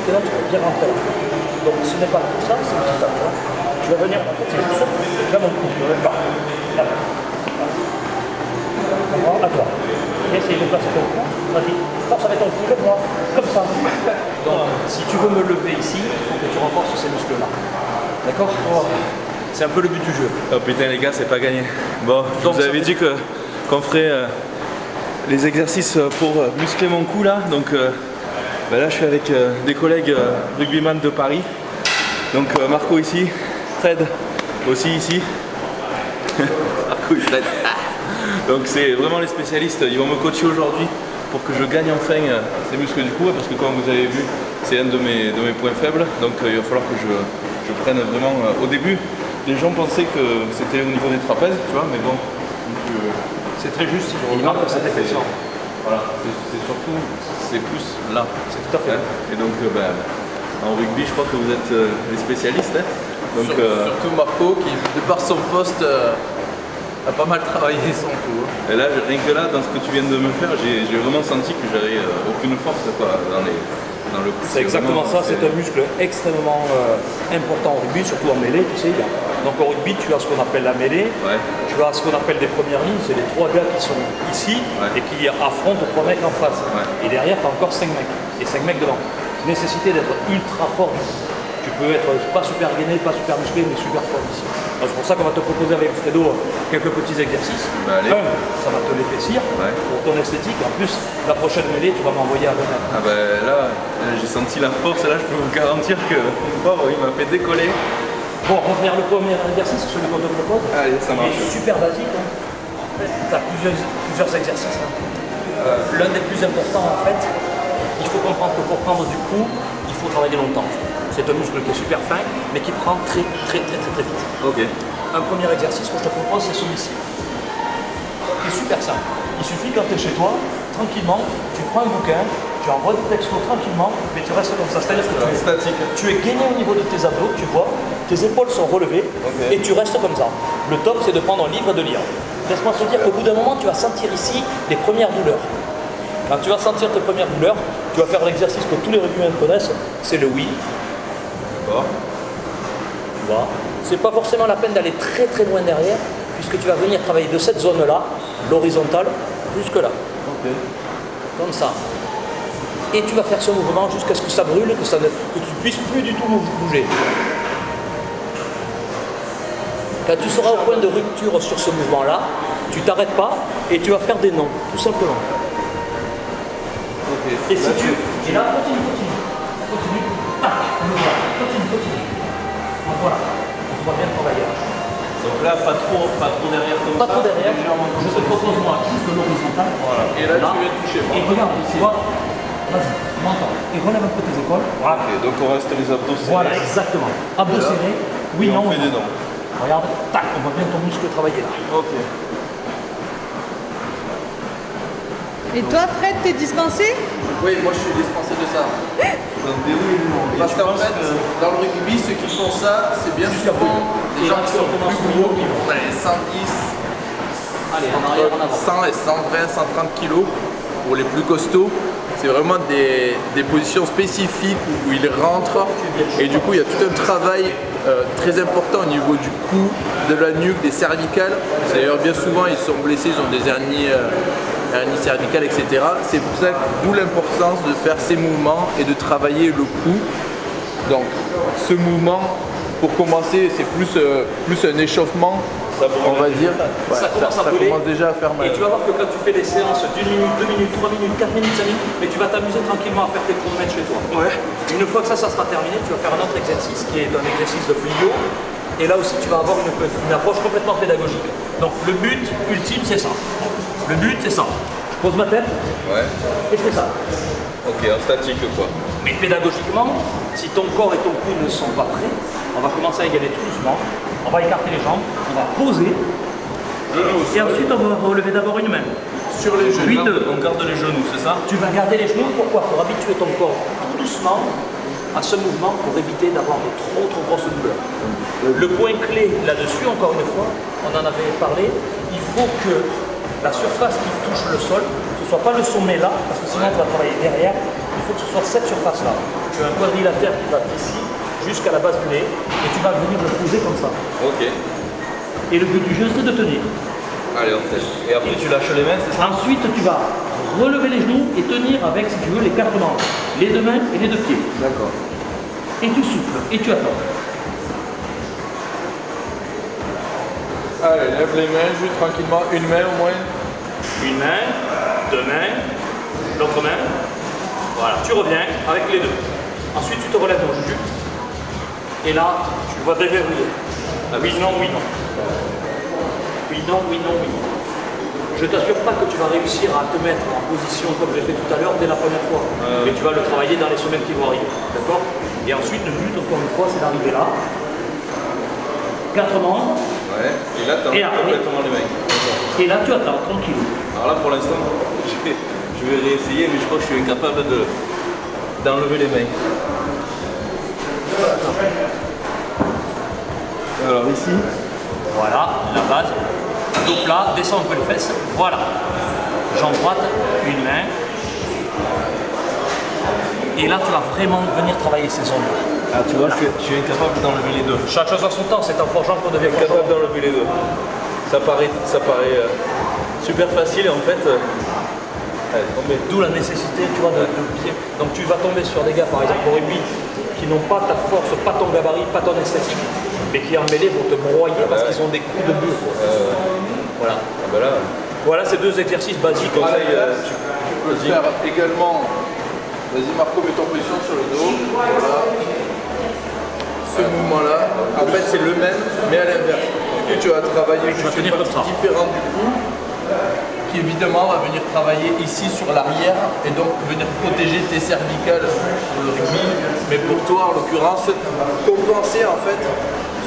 que là, tu vas bien rentrer là. Donc ce n'est pas tout ça, c'est juste ça. Tu vas venir, en fait, c'est juste ça. Là, mon cou, là. À toi. Et essaye de placer ton cou. Vas-y, force avec ton cou, lève-moi. Comme ça. Donc, si tu veux me lever ici, il faut que tu renforces ces muscles-là. D'accord? C'est un peu le but du jeu. Oh putain les gars, c'est pas gagné. Bon, je vous avais dit qu'on ferait les exercices pour muscler mon cou là. Donc là je suis avec des collègues rugbyman de Paris. Donc Marco ici, Fred aussi ici. Marco et Fred. Donc c'est vraiment les spécialistes, ils vont me coacher aujourd'hui pour que je gagne enfin ces muscles du cou, parce que comme vous avez vu, c'est un de mes points faibles. Donc il va falloir que je prenne vraiment... au début, les gens pensaient que c'était au niveau des trapèzes, tu vois, mais bon, c'est très juste, il manque cette épaisseur. Voilà, c'est surtout, c'est plus là. C'est tout à fait. Et donc, en rugby, je crois que vous êtes les spécialistes. Hein. Donc, surtout Marco, qui, de par son poste, a pas mal travaillé son cou. Et là, rien que là, dans ce que tu viens de me faire, j'ai vraiment senti que j'avais aucune force quoi, dans le cou. C'est exactement ça, c'est un muscle extrêmement important au rugby, surtout en mêlée, tu sais. Donc au rugby, tu as ce qu'on appelle la mêlée, tu as ce qu'on appelle des premières lignes, c'est les 3 gars qui sont ici et qui affrontent 3 mecs en face. Et derrière, tu as encore 5 mecs, et 5 mecs devant. Nécessité d'être ultra fort. Tu peux être pas super gainé, pas super musclé, mais super fort ici. C'est pour ça qu'on va te proposer avec Fredo quelques petits exercices. Ça va te l'épaissir pour ton esthétique. En plus, la prochaine mêlée, tu vas m'envoyer à 20 mètres. Ah là, j'ai senti la force. Là, je peux vous garantir que il m'a fait décoller. Bon, on va faire le premier exercice, celui qu'on te propose. Allez, ça marche. Il est super basique. Hein. En fait, tu as plusieurs exercices. Hein. L'un des plus importants, en fait, il faut comprendre que pour prendre du coup, il faut travailler longtemps. C'est un muscle qui est super fin, mais qui prend très vite. Ok. Un premier exercice que je te propose, c'est celui-ci. C'est super simple. Il suffit quand tu es chez toi, tranquillement, tu prends un bouquin, tu envoies des textos tranquillement, mais tu restes comme ça. C'est-à-dire que tu es gainé au niveau de tes abdos, tu vois, tes épaules sont relevées, et tu restes comme ça. Le top, c'est de prendre un livre et de lire. Laisse-moi te dire qu'au bout d'un moment, tu vas sentir ici les premières douleurs. Quand tu vas sentir tes premières douleurs, tu vas faire l'exercice que tous les rugbymen connaissent, c'est le oui. Tu vois, c'est pas forcément la peine d'aller très loin derrière, puisque tu vas venir travailler de cette zone-là, l'horizontale, jusque là. Comme ça. Et tu vas faire ce mouvement jusqu'à ce que ça brûle, que tu puisses plus du tout bouger. Quand tu seras au point de rupture sur ce mouvement-là, tu t'arrêtes pas et tu vas faire des noms, tout simplement. Et si tu... Et là, continue. Continue. Voilà, on va bien travailler. Donc là, pas trop derrière comme ça. Pas trop derrière. Je te propose moi juste l'horizontale. Voilà. Et là, tu viens toucher. Et regarde, tu vois. Vas-y, m'entends. Et relève un peu tes épaules. Voilà. Ok, donc on reste les abdos serrés. Voilà, exactement. Abdos serrés. Oui, non. On fait des dents. Regarde, tac, on voit bien ton muscle travailler là. Ok. Et toi, Fred, t'es dispensé? Oui, moi je suis dispensé de ça. Parce qu'en fait, dans le rugby, ceux qui font ça, c'est bien souvent des gens qui sont plus gros, qui vont dans les 110, Allez, en arrière, en avant. 100 et 120, 130 kilos pour les plus costauds. C'est vraiment des positions spécifiques où ils rentrent et du coup il y a tout un travail très important au niveau du cou, de la nuque, des cervicales. D'ailleurs bien souvent ils sont blessés, ils ont des hernies cervicales, etc. C'est pour ça d'où l'importance de faire ces mouvements et de travailler le cou. Donc ce mouvement, pour commencer, c'est plus un échauffement. On va dire, ça commence déjà à faire mal. Et tu vas voir que quand tu fais des séances d'1 minute, 2 minutes, 3 minutes, 4 minutes, 5 minutes, mais tu vas t'amuser tranquillement à faire tes chronomètres chez toi. Une fois que ça sera terminé, tu vas faire un autre exercice qui est un exercice de plio. Et là aussi, tu vas avoir une approche complètement pédagogique. Donc le but ultime, c'est ça. Le but, c'est ça. Je pose ma tête et je fais ça. Ok, en statique quoi. Mais pédagogiquement, si ton corps et ton cou ne sont pas prêts, on va commencer à y aller tout doucement. On va écarter les jambes, on va poser. Et ensuite, on va relever d'abord une main. Sur les genoux. Puis On garde les genoux, c'est ça? Tu vas garder les genoux, pourquoi? Pour habituer ton corps tout doucement à ce mouvement pour éviter d'avoir de trop grosses douleurs. Le point clé là-dessus, encore une fois, on en avait parlé, il faut que la surface qui touche le sol, ce ne soit pas le sommet là, parce que sinon tu vas travailler derrière, il faut que ce soit cette surface-là. Tu as un quadrilatère qui va ici, jusqu'à la base du nez, et tu vas venir le poser comme ça. Ok. Et le but du jeu, c'est de tenir. Allez, on teste. Et après, tu lâches les mains, c'est ça? Ensuite, tu vas relever les genoux et tenir avec, si tu veux, les quatre membres. Les deux mains et les deux pieds. D'accord. Et tu souffles, et tu attends. Allez, lève les mains, juste tranquillement, une main au moins. Une main, deux mains, l'autre main. Voilà, tu reviens avec les deux. Ensuite, tu te relèves au juju. Et là, tu vas déverrouiller. Oui, non, oui, non. Oui, non, oui, non, oui, non. Je t'assure pas que tu vas réussir à te mettre en position comme j'ai fait tout à l'heure dès la première fois. Mais tu vas le travailler dans les semaines qui vont arriver. D'accord? Et ensuite, le but, encore une fois, c'est d'arriver là. Quatre membres. Ouais. Et là, tu as complètement les mains. Et là, tu attends, tranquille. Alors là, pour l'instant, je vais réessayer, mais je crois que je suis incapable d'enlever les mains. Alors ici. Voilà, la base. Dos plat, descends un peu les fesses. Voilà. Jambe droite, une main. Et là, tu vas vraiment venir travailler ces zones. Ah, tu vois, je suis incapable d'enlever les deux. Chaque chose à son temps, c'est en forgeant qu'on devient Incapable d'enlever les deux. Ça paraît super facile et en fait. D'où la nécessité, tu vois, de pied. Donc tu vas tomber sur des gars, par exemple au rugby, qui n'ont pas ta force, pas ton gabarit, pas ton esthétique, mais qui en mêlée vont te broyer parce qu'ils ont des coups de mur. Voilà. Ah bah là. Voilà ces deux exercices basiques. Tu peux le faire également. Vas-y Marco, mets ton position sur le dos. Voilà. Ce mouvement-là, en fait c'est le même, mais à l'inverse. Du coup tu vas travailler Tu vas tenir comme ça. différent du coup, qui évidemment va venir travailler ici sur l'arrière et donc venir protéger tes cervicales pour le rugby. Mais pour toi en l'occurrence, compenser en fait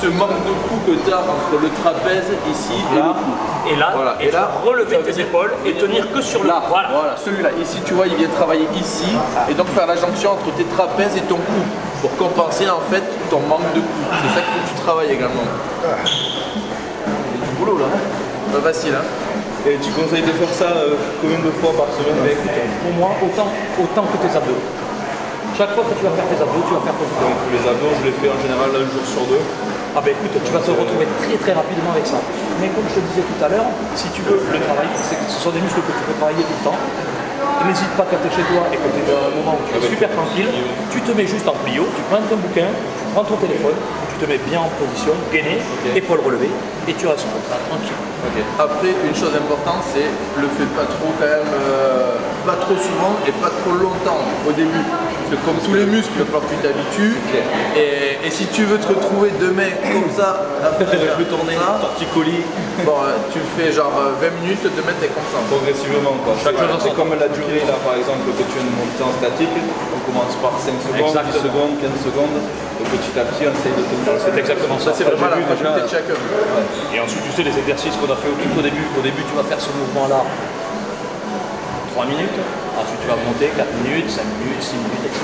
ce manque de cou que tu as entre le trapèze ici et le cou. Et là, Voilà. et là relever tes épaules et tenir que sur le Là, voilà. voilà, celui-là. Ici, tu vois, il vient travailler ici et donc faire la jonction entre tes trapèzes et ton cou pour compenser en fait ton manque de cou. C'est ça qu'il faut que tu travailles également. Il y a du boulot là. Pas facile, hein. Et tu conseilles de faire ça combien de fois par semaine? Pour moi, autant que tes abdos. Chaque fois que tu vas faire tes abdos, tu vas faire ton corps. Donc les abdos, je les fais en général un jour sur deux. Ah ben écoute, tu vas te retrouver très rapidement avec ça. Mais comme je te disais tout à l'heure, si tu veux le travailler, ce sont des muscles que tu peux travailler tout le temps. N'hésite pas quand tu es chez toi et que tu es dans un moment où tu es super tranquille, tu te mets juste en plio, tu prends ton bouquin, tu prends ton téléphone, tu te mets bien en position, gainé, épaules relevées, et tu restes comme ça, tranquille. Après, une chose importante, c'est le fais pas trop quand même, pas trop souvent et pas trop longtemps au début. Parce que comme tous les muscles, il va falloir que tu t'habitues. Et si tu veux te retrouver demain comme ça, après le tourner, torticolis. bon, tu le fais genre 20 minutes, demain t'es comme ça. Progressivement quoi. C'est comme la durée là par exemple que tu viens de monter en statique. On commence par 5 secondes, 10 secondes, 15 secondes. Et petit à petit on essaye de tenir. C'est exactement ça. C'est vraiment la fragilité de chacun. Et ensuite, tu sais, les exercices qu'on a fait tout au début. Au début, tu vas faire ce mouvement-là 3 minutes. Ensuite, tu vas monter 4 minutes, 5 minutes, 6 minutes, etc.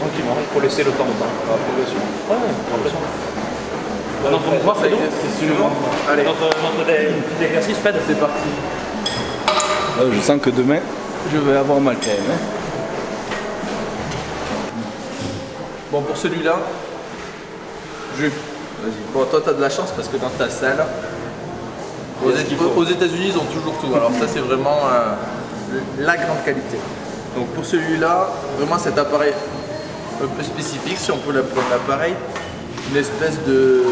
Tranquillement, il faut laisser le temps au temps. La progression. Ouais, complètement. Notre mouvement, c'est donc. Allez. Notre petit exercice, Fred. C'est parti. Je sens que demain, je vais avoir mal quand même. Bon, pour celui-là, vas-y. Bon, toi, tu as de la chance parce que dans ta salle, aux États-Unis, ils ont toujours tout. Alors, ça, c'est vraiment la grande qualité. Donc, pour celui-là, vraiment cet appareil un peu spécifique, si on peut l'appeler un appareil, une espèce de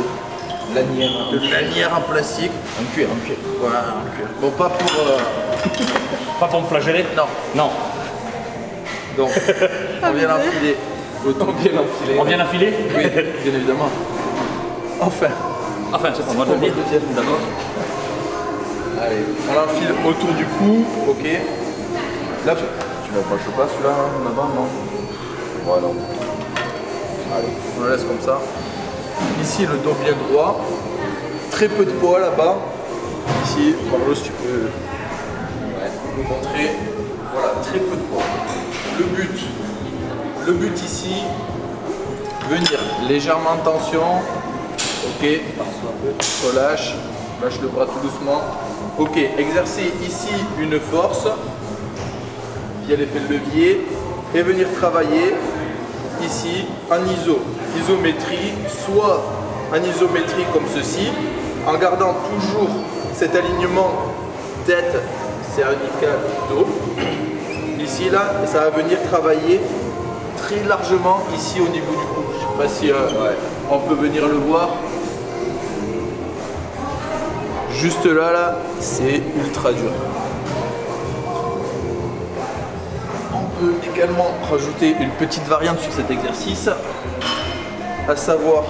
lanière en plastique. En cuir, en cuir. Voilà, en cuir. Bon, pas pour. Pas pour me flageller. Non. Non. Donc, on vient l'enfiler. Autant bien l'enfiler. On vient l'enfiler. Oui, bien évidemment. Enfin, c'est pour moi de le dire. D'abord. Allez, on l'enfile autour du cou, ok. Là, tu l'approches pas celui-là, là-bas, non? Voilà. Allez, on le laisse comme ça. Ici, le dos bien droit. Très peu de poids là-bas. Ici, Carlos, tu peux nous montrer. Voilà, très peu de poids. Le but ici, venir légèrement en tension. Ok, relâche, lâche le bras tout doucement. Ok, exercer ici une force via l'effet de levier et venir travailler ici en isométrie, soit en isométrie comme ceci, en gardant toujours cet alignement tête, cervicale, dos. Ici, là, et ça va venir travailler très largement ici au niveau du cou. Je ne sais pas si on peut venir le voir. Juste là, c'est ultra dur. On peut également rajouter une petite variante sur cet exercice, à savoir,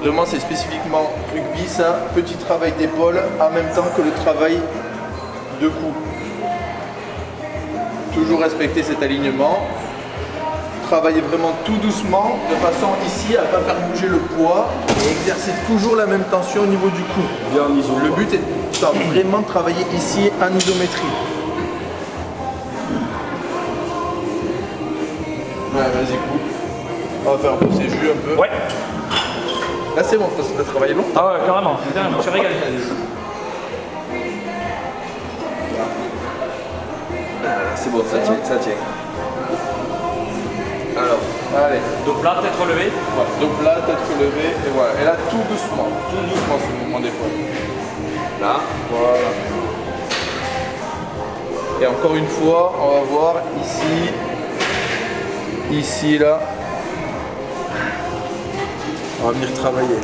vraiment c'est spécifiquement rugby, ça, petit travail d'épaule en même temps que le travail de cou. Toujours respecter cet alignement. Travailler vraiment tout doucement, de façon ici à ne pas faire bouger le poids et exercer toujours la même tension au niveau du cou. Bien en iso. Le but est de vraiment travailler ici en isométrie. Ouais, vas-y, coupe. On va faire bosser jus un peu. Ouais. Là c'est bon, parce que tu as travaillé longtemps. Ah ouais, carrément. Putain, je me suis régalé. C'est bon, ça tient, ça tient. Alors, allez. Donc là, tête relevée. Voilà. Donc là, tête relevée, et voilà. Et là, tout doucement ce mouvement d'épaule. Là, voilà. Et encore une fois, on va voir ici, là. On va venir travailler.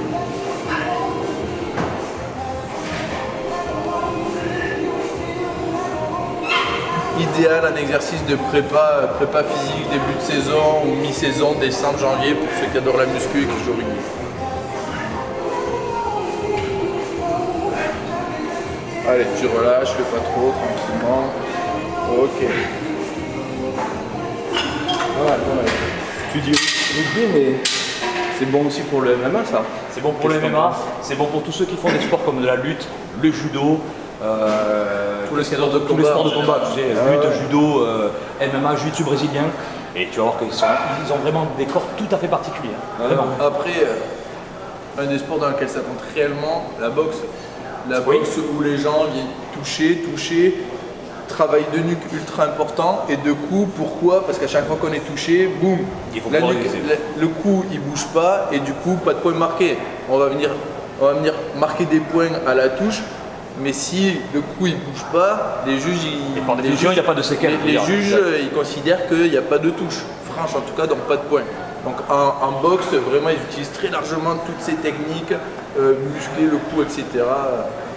Idéal un exercice de prépa physique, début de saison ou mi-saison, décembre, janvier, pour ceux qui adorent la muscu et qui jouent au rugby. Allez, tu relâches, fais pas trop, tranquillement. Ok. Voilà, voilà. Tu dis rugby, mais c'est bon aussi pour le MMA, ça. C'est bon pour le MMA, c'est bon pour tous ceux qui font des sports comme de la lutte, le judo, tous les sports de combat, tu sais, lutte, judo, MMA, jiu-jitsu brésilien. Et tu vas voir qu'ils ont vraiment des corps tout à fait particuliers. Vraiment. Après, un des sports dans lequel ça compte réellement, la boxe. La boxe où les gens viennent toucher, travail de nuque ultra important et de cou. Pourquoi? Parce qu'à chaque fois qu'on est touché, boum, le cou il bouge pas et du coup pas de point marqué. On va venir marquer des points à la touche, mais si le cou il bouge pas, les juges il n'y a pas de séquelles. Les juges ils considèrent qu'il n'y a pas de touche franche en tout cas, donc pas de point. Donc en boxe vraiment ils utilisent très largement toutes ces techniques, muscler le cou, etc.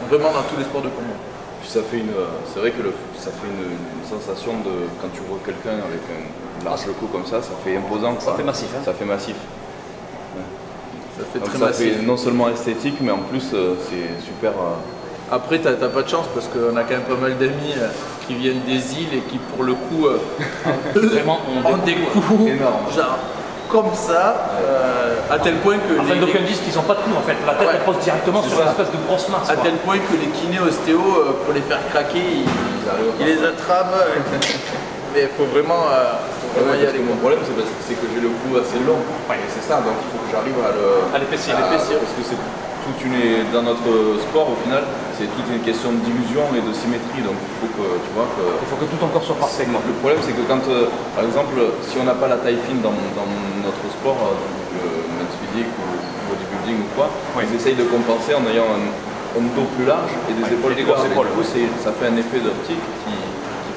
Vraiment dans tous les sports de combat. Puis ça fait c'est vrai que ça fait une sensation de quand tu vois quelqu'un avec un large cou comme ça fait imposant. Ça fait massif. Hein. Ça fait massif. Ça fait donc très ça massif. fait non seulement esthétique, mais en plus c'est super. Après, t'as pas de chance parce qu'on a quand même pas mal d'amis qui viennent des îles et qui, pour le coup, vraiment ont des coups énormes. Genre comme ça, à tel point que. Enfin, d'aucuns disent qu'ils n'ont pas de cou en fait. La tête elle pose directement sur une espèce de grosse masse. À tel point que les kinés ostéos, pour les faire craquer, ils les attrapent. Mais il faut vraiment y aller. Mon problème, c'est que j'ai le cou assez long. Ouais. C'est ça, donc il faut que j'arrive à l'épaissir. Parce que c'est dans notre sport, au final, c'est toute une question d'illusion et de symétrie. Donc il faut que tu vois que. Il faut que tout ton corps soit parfait. Le problème, c'est que quand, par exemple, si on n'a pas la taille fine dans notre sport, men's physique ou bodybuilding ou quoi, ils essayent de compenser en ayant un dos plus large et des épaules plus grosses. Du coup, ça fait un effet d'optique qui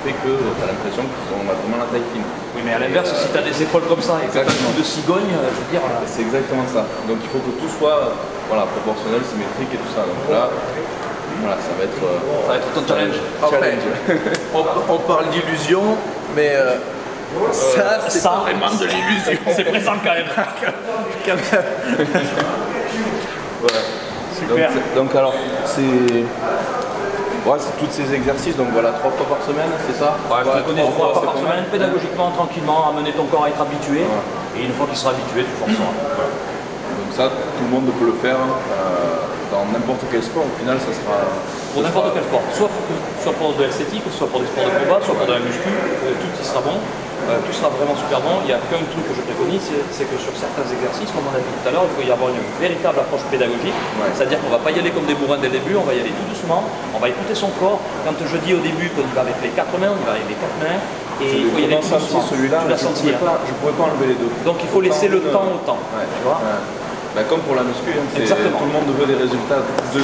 fait que tu as l'impression qu'ils ont vraiment la taille fine. Oui, mais à l'inverse, si tu as des épaules comme ça et que tu as un coup de cigogne, je veux dire. C'est exactement ça. Donc il faut que tout soit proportionnel, symétrique et tout ça. Donc là, ça va être ton challenge. On parle d'illusion, mais ça, c'est vraiment de l'illusion. C'est présent quand même. Voilà. Super. Donc alors, c'est tous ces exercices, donc voilà, 3 fois par semaine, c'est ça? Ouais, je te connais 3 fois par semaine, pédagogiquement, tranquillement, amener ton corps à être habitué. Et une fois qu'il sera habitué, tu forceras. Voilà. Donc ça, tout le monde peut le faire dans n'importe quel sport. Au final, ça sera... Pour n'importe quel sport. Soit pour de l'esthétique, soit pour des sports de combat, soit pour de la muscu. Tout y sera bon. Tout sera vraiment super bon. Il n'y a qu'un truc que je préconise, c'est que sur certains exercices, comme on a dit tout à l'heure, il faut y avoir une véritable approche pédagogique. C'est-à-dire qu'on ne va pas y aller comme des bourrins dès le début, on va y aller tout doucement. On va écouter son corps. Quand je dis au début qu'on y va avec les 4 mains, on y va avec les 4 mains. Et il faut y aller senti doucement. celui-là, Tu l'as senti. je ne pouvais pas enlever les deux. Donc il faut laisser le temps au temps. Ouais. Tu vois. Bah, comme pour la muscu, hein, Exactement. tout le monde veut des résultats de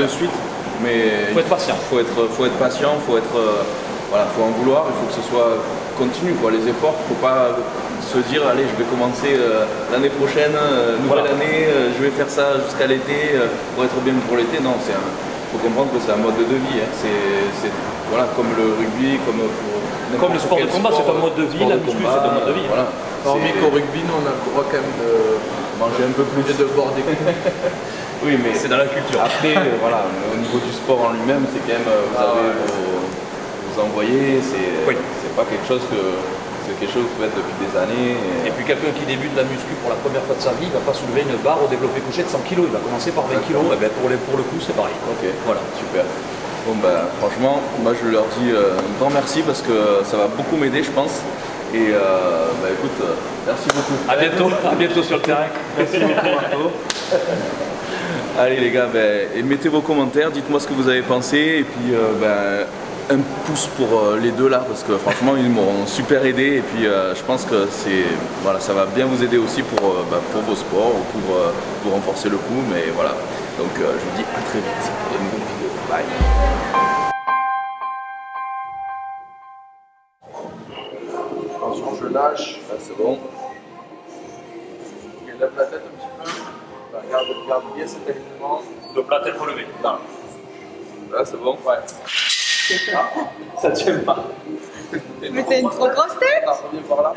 suite, mais Faut être patient. Faut être patient, voilà, faut en vouloir, il faut que ce soit continu, quoi. Les efforts, faut pas se dire allez je vais commencer l'année prochaine, nouvelle année, je vais faire ça jusqu'à l'été pour être bien pour l'été. Non, faut comprendre que c'est un mode de vie. Hein. C'est voilà, comme le rugby, comme le sport de combat, c'est un mode de vie, la muscu c'est un mode de vie. Voilà. Hormis qu'au rugby, nous on a le droit quand même de manger un peu plus et de boire des coups. Oui, mais c'est dans la culture. Après, voilà, au niveau du sport en lui-même, c'est quand même, vous avez vous envoyez, c'est pas quelque chose que vous faites depuis des années. Et puis quelqu'un qui débute la muscu pour la première fois de sa vie, il ne va pas soulever une barre au développé couché de 100 kg, il va commencer par 20 kg, et ben pour le coup c'est pareil. Ok, voilà. Super. Bon bah franchement, moi je leur dis un grand merci parce que ça va beaucoup m'aider je pense. Et bah écoute, merci beaucoup. À bientôt sur le terrain. Merci beaucoup Marco. Allez les gars, mettez vos commentaires, dites-moi ce que vous avez pensé et puis un pouce pour les deux là parce que franchement ils m'ont super aidé et puis je pense que ça va bien vous aider aussi pour vos sports ou pour renforcer le coup, mais voilà. Donc je vous dis à très vite pour une nouvelle vidéo. Bye. Attention, je lâche. Là c'est bon. Je lève la tête un petit peu. Regarde bien cet alignement. Donc la tête relevée. Là. Là c'est bon. Ouais. Ça tient pas. Mais t'as une trop grosse tête. Reviens par là.